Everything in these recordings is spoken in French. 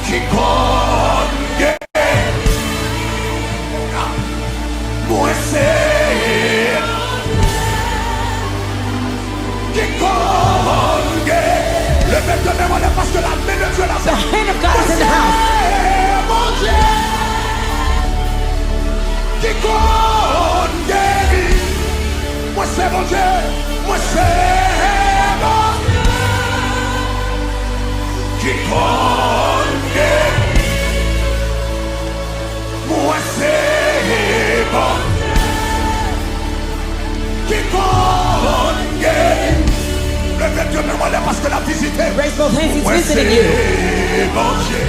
Qui connaît moi c'est qui connaît le peuple de mémoire parce que la main de Dieu la The hand of God is in the house. mon Dieu qui connaît moi c'est mon Dieu moi c'est mon Dieu qui connaît moi c'est bon qui connaît le fait de mémoire parce que la visite Raise both hands, he's moi visiting you. c'est bon Dieu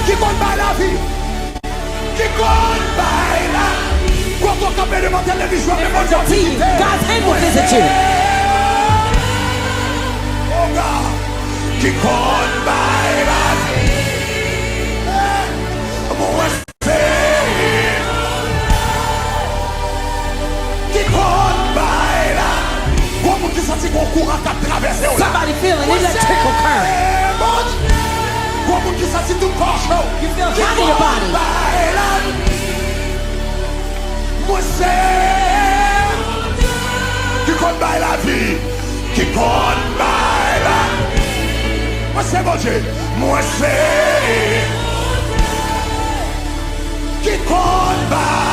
qui connaît la vie qui connaît la quand on campe devant la télévision mais mon Dieu visite God's hand will visit you. oh God qui connaît la vie moi Somebody feel an electrical current. You feel hot in your body. Moi c'est qui combat la vie, qui combat la vie. Moi c'est mon Dieu, moi c'est qui combat.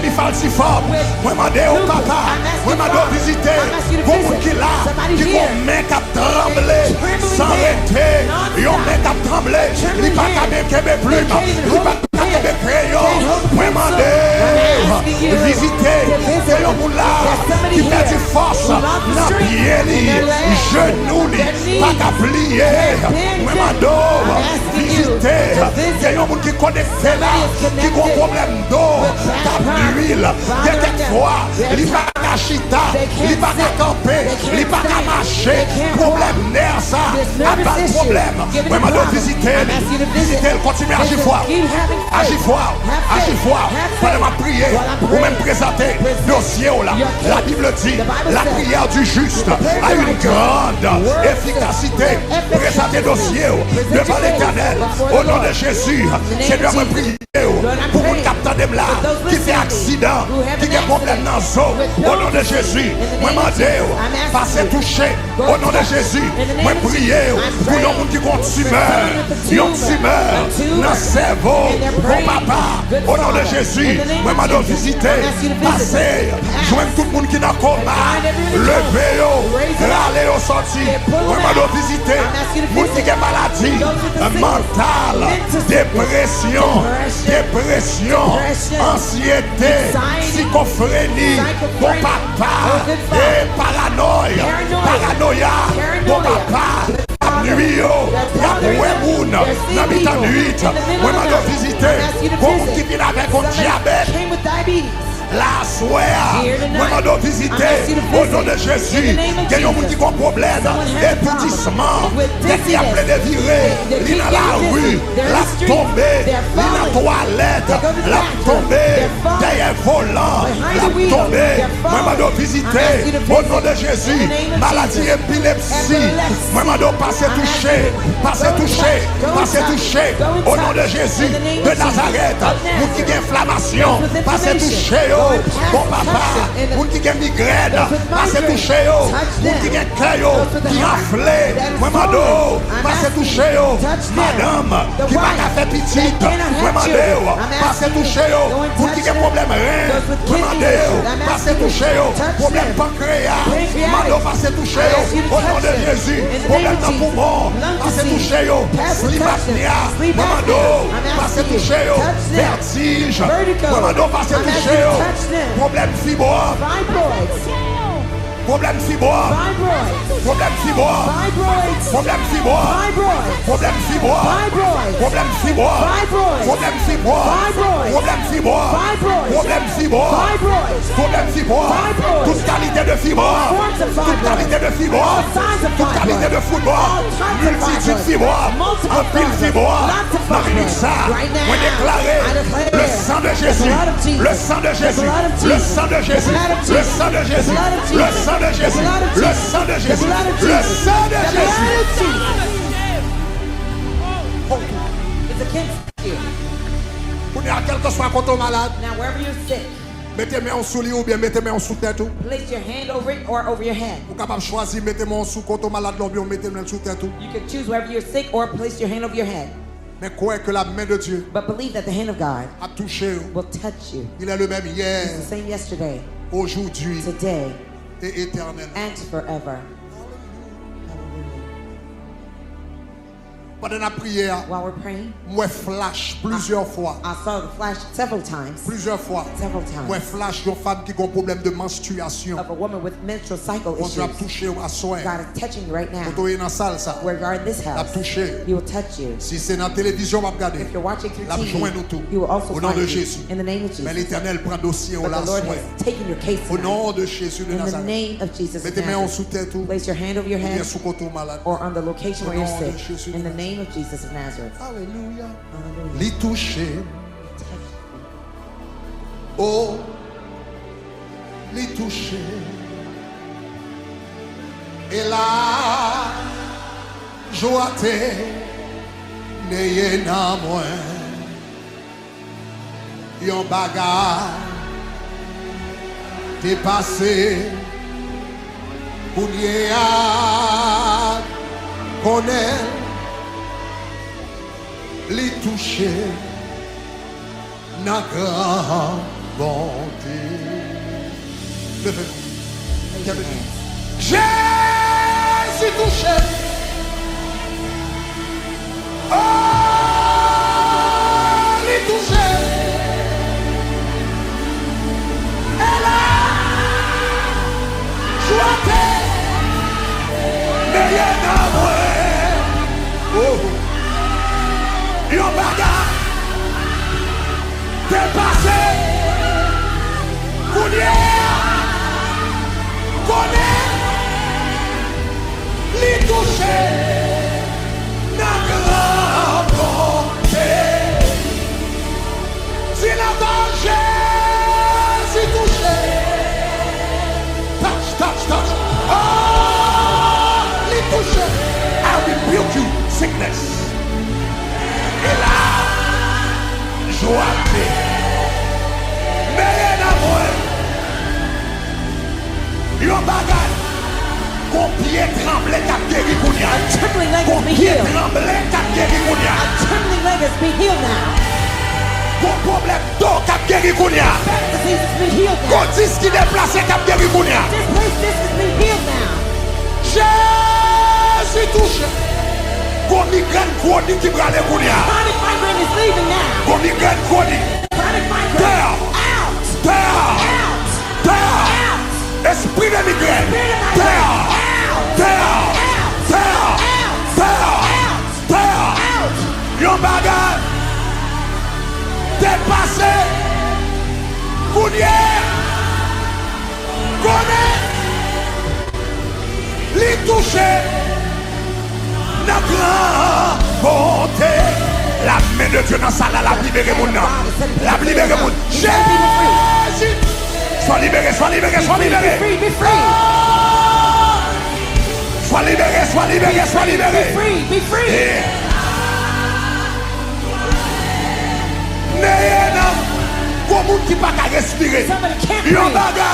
ennemi falsiforme. Moi, demandé au papa, moi, demandé au visiter, pour vous qui là, qui vont mettre à trembler, sans arrêter, ils ont mettre à trembler, ils ne pas qu'à mettre plume, ils ne pas qu'à mettre crayon. Moi, demandé, visiter, il y a un monde là, qui perd du force, dans pied, genoux, pas qu'à plier. Moi, demandé, visiter, il y a un monde qui connecté là, qui a un problème d'eau, d'huile, quelquefois, il n'y a pas qu'à chita, il n'y a pas qu'à camper, il n'y a pas qu'à marcher, problème nerf ça, à pas de problème. Moi, je dois visiter, continuer à agir fort, agir fort, agir fort, pendant ma prière, ou même présenter dossier là. La Bible dit, la prière du juste a une grande efficacité. Présenter dossier devant l'Éternel, au nom de Jésus, Seigneur, me prier pour mon capteur de là, qui fait accident, qui a problème dans le zoo, au nom de Jésus, moi demandez, passez toucher, au nom de Jésus, moi prier pour les gens qui ont tumeur, dans le cerveau, mon papa, au nom de Jésus, moi demandez visiter, passer, joindre tout le monde qui est dans le coma, lever, râler au sorti, moi demandez visiter, pour qui a maladie mentale, dépression, anxiété, psychophrénie, mon papa, et paranoïa, mon papa, nuit, n'habitant nuit, moi m'a visiter, pour qui vient avec un diabète. La soirée, moi je dois visiter au nom de Jésus. Il y a des gens qui ont un problème d'étourdissement, qui a plein de virées, il est dans la rue, la tombée, il est dans la toilette, la tombée, derrière volant, la tombée. Moi je dois visiter au nom de Jésus. Maladie épilepsie, moi je dois passer toucher, au nom de Jésus de Nazareth. Vous qui avez inflammation, passez toucher. Bon papa, vous qui avez migraine, passez toucher, vous qui avez cœur qui enflé, moi mando, passez toucher, madame qui va faire petite, moi mando, passez toucher, vous qui avez problème rein, moi mando, passez toucher, problème pancréas, mando, passez toucher, au nom de Jésus, problème dans le poumon, passez toucher, sleep apnea, moi mando, passez toucher, vertige, moi mando, passez toucher, problème fibroide, problème fibroide, problème fibroide, problème fibroide, problème fibroide, problème fibroide, problème fibroide, problème fibroide, problème fibroide, problème fibroide, toute qualité de fibroide, toute qualité de fibroide, toute qualité de football, multitude fibroide, un pile fibroide, la minute ça, on déclarer le sang de Jésus, le sang de Jésus, le sang de Jésus, le sang de Jésus, le sang de Jésus, le sang de Jésus, le sang de Jésus. Vous n'avez quel que soit quand on est malade, mettez-moi en sous lit ou bien mettez-moi en sous tête. Place your hand over it or over your head. Vous capable choisir mettez-moi en sous quand on est malade ou bien mettez-moi en sous tête. You can choose wherever you're sick or place your hand over your head. Mais croyez que la main de Dieu But believe that the hand of God a touché. will touch you. Il est le même hier, It's the same yesterday, aujourd'hui today, et éternellement. and forever. Pendant la prière, While we're praying, moi flash plusieurs fois. I saw the flash several times Plusieurs fois. Several times. Moi flash d'une femme qui a un problème de menstruation. of a woman with menstrual cycle On issues. doit toucher à soi. God is touching you right now. Quand on est dans la salle, ça. Where you are in this La house, toucher. He will touch you. Si c'est dans la télévision, on va regarder. If you're watching through La TV, joint nous tout. He will also Au nom find de you. Jésus. In the name of Mais Jesus. l'Éternel prend dossier au But la the Lord soin. has taken your case Au now. nom de Jésus de In the Nazareth. name of Jesus of Mettez-moi en Nazareth. sous tête ou Place your hand over your bien head sous côté malade. or on the location where Au you're nom de sick. Jésus de In the Nazareth. name of Jesus of Nazareth. Alléluia. Hallelujah. L'y toucher. Oh, l'y toucher. Et là, joie n'ayez n'a moins. Yon bagarre t'es passé. Pour y a connaître. L'y toucher. N'a grand bonté. Levez-vous. Raise your hands. Jésus touché. Oh, il touché. Elle a joué. Mais rien à voir. Oh, yon bagarre. Dépassé. Connaît. Les toucher, la grande bonté. Si la danger, si touché. Touch, touch, touch. Oh, les toucher. I rebuke you, sickness. Et là, joie. Mais rien à moi. Yon bagay. Kon pied tremblé kap guéri kounya. Trembling leg Kon is be pied healed. tremblé kap guéri kounya. Trembling leg is be healed now. Kon problème d'eau kap guéri kounya. Disease is be healed now. Kon dis qui déplacé kap guéri kounya. This place, this is be healed now. Jésus touche. Kon migraine chronique qui brale kounya. Chronic migraine is leaving now. Kon migraine chronique. Chronic migraine. Terre. Out. Terre. Out. Terre. Out. Esprit de migraine. Spirit of migraine. Terre. Out. Terre. Out. Terre. Out. Terre. Out. Terre. Out. Yon bagay dépassé. Kounye. Connaît. Li touché. La grande bonté. La main de Dieu dans sa la libéré moun nan. La libéré moun. Jésus. Sois libéré, sois libéré, sois libéré. Be free, be free. Sois libéré, sois libéré, sois libéré. Be free, be free. N'ayez nan, pour moun qui pas qu'à respirer. Somebody can't Yon breathe. baga,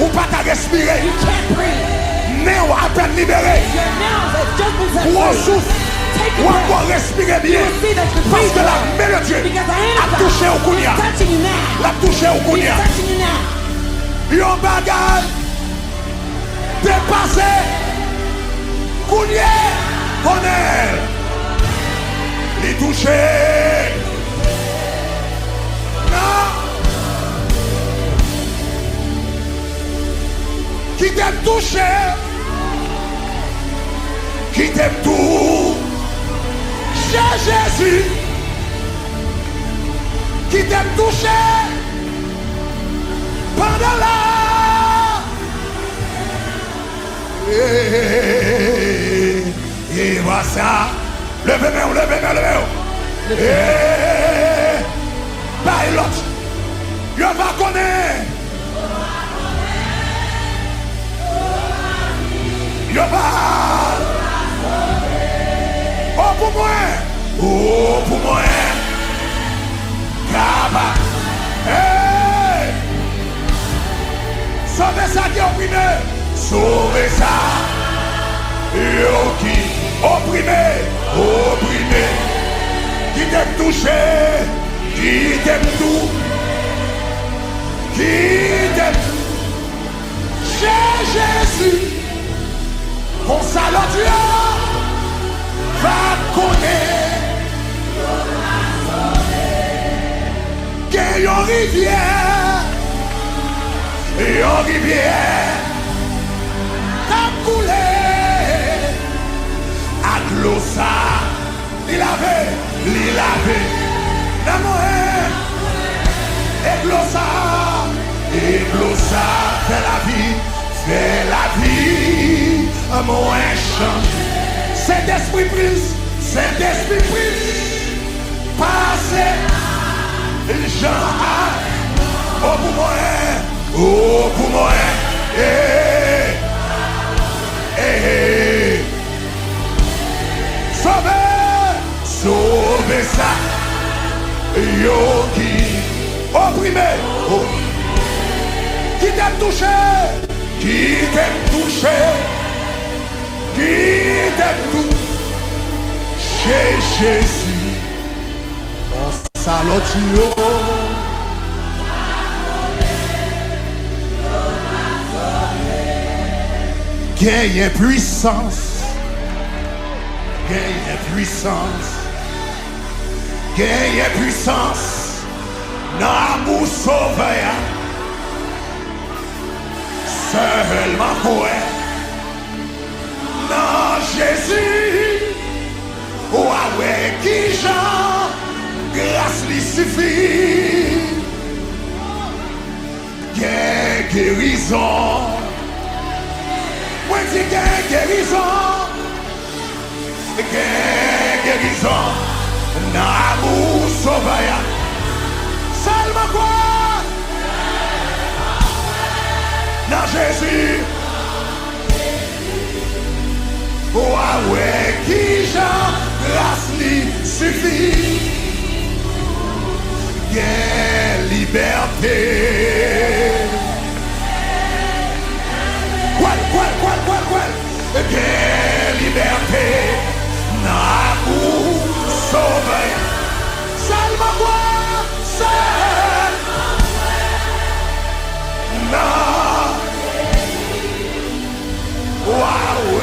ou pas qu'à respirer. You can't breathe. Né ou à peine libéré. Your nose has just been set Ou on free. souffle, Take ou a encore breath. respirer You bien. will see that you're Parce que la breathing. main de Dieu Because the hand a of God touché au is kounia. touching you now. La touché au He's kounia. touching you now. Yon bagay dépassé. Kounia, connaît. Les toucher. Non. Qui t'aime toucher. Qui t'aime tout. Jésus. Qui t'aime toucher. Pendant là. Et voilà ça. Levez-moi, levez-moi, levez-moi. Par l'autre. Je vais connaître. Je vais. Oh pour moi. Oh pour moi. Kaba. Hey. Sauvez ça qui est opprimé. Sauvez ça. Yo qui opprimé. Opprimé. Qui t'aime toucher. Qui t'aime tout. Qui t'aime tout. Chez Jésus. Mon salut Dieu. Va connaître. Qu'il y a une rivière. Yon rivière Kap koule Ak l'eau sa Li lave Nan mwen Et l'eau sa Fait la vie Mwen change Saint-Esprit prise Passe Jean Oh pour moi Oh pour moi Sauve ça Yo qui opprimé Qui t'aime touché Qui t'aime touché Qui t'aime tout Chez Jésus On salut Gagne puissance. Gagne puissance. Gagne puissance. N'amour sauveur. Seulement quoi. Non, Jésus. Oh, ouais, qui Jean. Grâce lui suffit. Gagne guérison. Moi, dis gagne guérison. Guérison, n'amour sauveur. Seulement quoi? Dans Jésus. Oh ouais, qui Jean, grâce lui suffit. Quelle liberté. Quoi? Quelle liberté. N'amour sauveur. Seulement quoi? Seulement non. Waouh.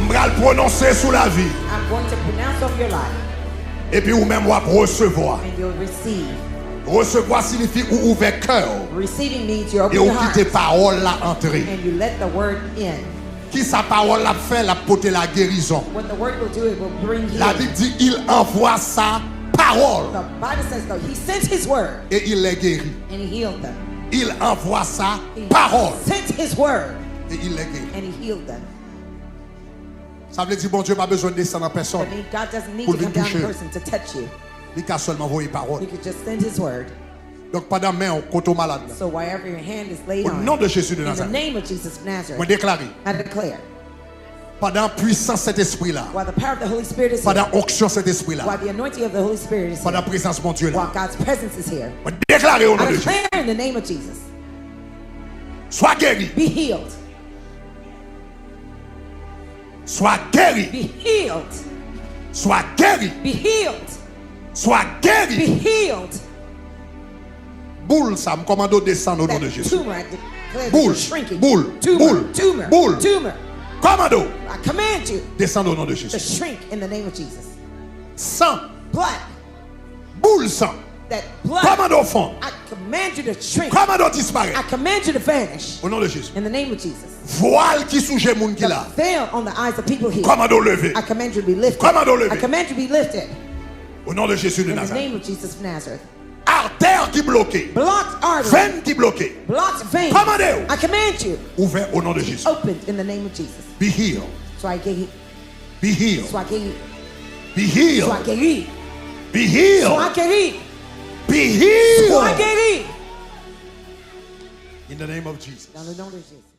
M'bral prononcer sous la vie. I'm going to pronounce over your life. Et puis ou même recevoir. And you'll receive. Recevoir signifie ou ouvert cœur. Receiving means you open Et ou your heart. quitter parole là entrer. And you let the word in. Qui sa parole l'a fait, l'a porté la guérison. What the word will do, it will bring healing. La Bible dit il envoie sa parole. The Bible says though, he sent his word. Et il les guérit. And he healed them. Il envoie sa He parole. sent his word. Et il les guérit. And he healed them. Ça veut dire bon Dieu pas besoin de descendre en personne. That means God doesn't need Pour to come venir down in toucher. person to touch you. Il a seulement envoyé parole. He could just send his word. Donc pendant main on côté malade. So wherever your hand is laid Au on, nom de Jésus de in the Nazareth. name of Jesus of Moi Nazareth, déclarer I declare, pendant puissance cet esprit là. while the power of the Holy Spirit is Pendant here, onction cet esprit là. while the anointing of the Holy Spirit is Pendant here, présence mon Dieu while là. God's presence is here, Moi déclarer au nom I de Jésus. declare in the name of Jesus, Sois guéri. be healed, Sois guéri. be healed, Sois guéri. be healed, Sois be guéri. healed. Boule ça, me commando descendre au nom de That Jésus. tumor, I declare that Boule, you're shrinking. boule, Tumor, boule, tumor, boule. tumor. Commando, I command you descendre au nom de to Jésus. shrink in the name of Jesus. Sang, Blood, boule sang. that blood, Commando fond. I command you to shrink. Commando I disparaît. command you to vanish Au nom de Jésus. in the name of Jesus. Voile qui sous moun qui The là. veil on the eyes of people here, Commando levé. I command you to be lifted. Commando levé. I command you to be lifted Au nom de Jésus de in the Nazareth. name of Jesus of Nazareth. Artère qui bloquée. Blocked artery, Veine qui bloquée. blocked vein. Commandez. I command you Ouvert au nom de Jésus. opened in the name of Jesus. Be healed. So I get Be healed. so I get Be so I healed. get Be so I healed. get Be so I healed. get In the name of Jesus. Dans le nom de Jésus.